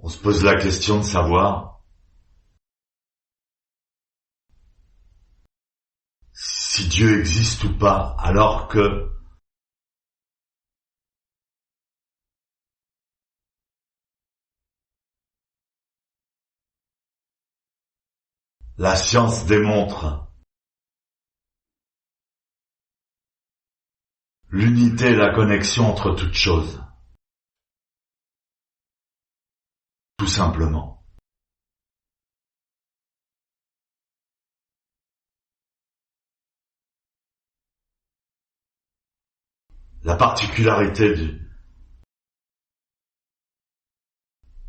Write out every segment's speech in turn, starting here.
On se pose la question de savoir si Dieu existe ou pas, alors que la science démontre l'unité et la connexion entre toutes choses. Tout simplement. La particularité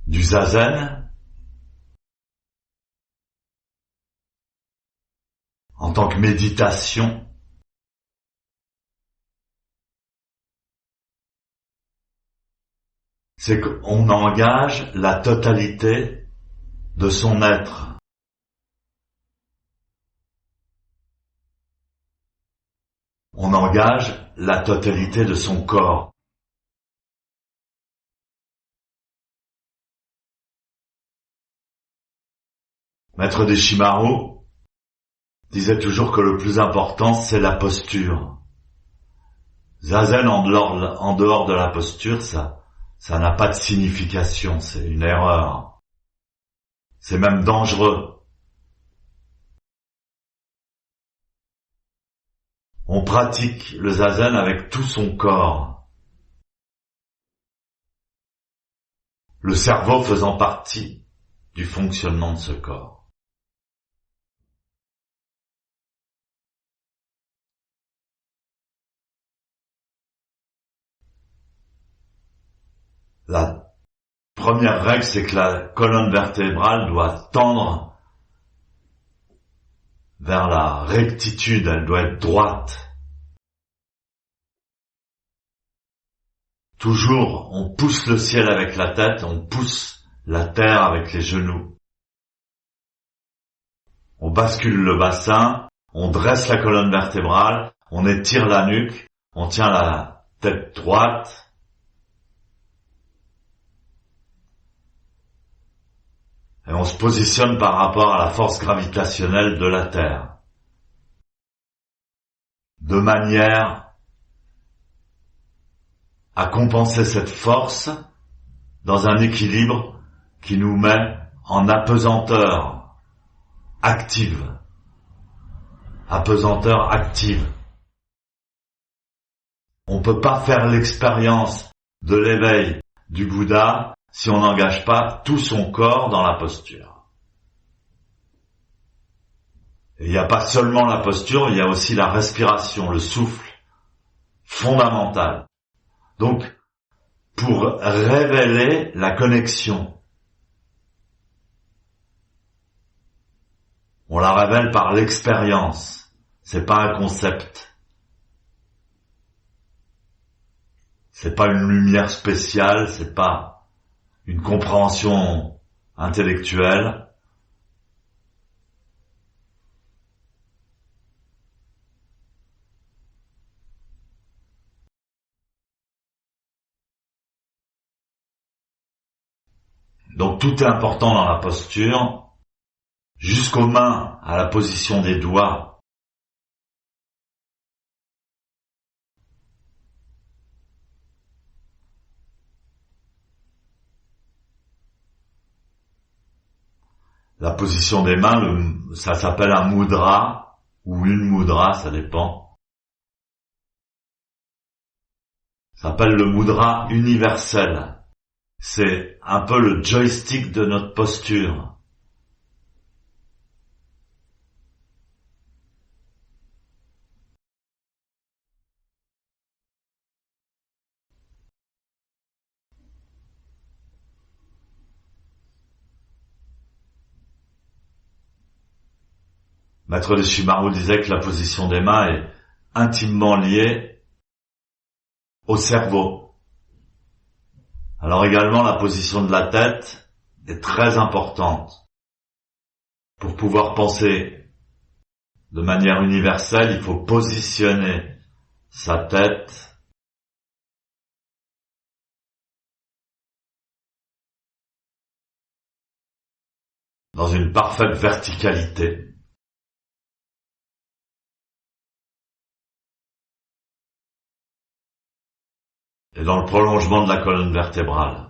du zazen, en tant que méditation, c'est qu'on engage la totalité de son être. On engage la totalité de son corps. Maître Deshimaru disait toujours que le plus important, c'est la posture. Zazen en dehors de la posture, ça n'a pas de signification, c'est une erreur. C'est même dangereux. On pratique le zazen avec tout son corps. Le cerveau faisant partie du fonctionnement de ce corps. La première règle, c'est que la colonne vertébrale doit tendre vers la rectitude, elle doit être droite. Toujours, on pousse le ciel avec la tête, on pousse la terre avec les genoux. On bascule le bassin, on dresse la colonne vertébrale, on étire la nuque, on tient la tête droite. Et on se positionne par rapport à la force gravitationnelle de la Terre. De manière à compenser cette force dans un équilibre qui nous met en apesanteur active. Apesanteur active. On ne peut pas faire l'expérience de l'éveil du Bouddha si on n'engage pas tout son corps dans la posture. Et il n'y a pas seulement la posture, il y a aussi la respiration, le souffle, fondamental. Donc, pour révéler la connexion, on la révèle par l'expérience, c'est pas un concept. C'est pas une lumière spéciale, c'est pas une compréhension intellectuelle. Donc tout est important dans la posture, jusqu'aux mains, à la position des doigts. La position des mains, ça s'appelle un mudra, ou une mudra, ça dépend. Ça s'appelle le mudra universel. C'est un peu le joystick de notre posture. Maître Deshimaru disait que la position des mains est intimement liée au cerveau. Alors également la position de la tête est très importante. Pour pouvoir penser de manière universelle, il faut positionner sa tête dans une parfaite verticalité. Et dans le prolongement de la colonne vertébrale.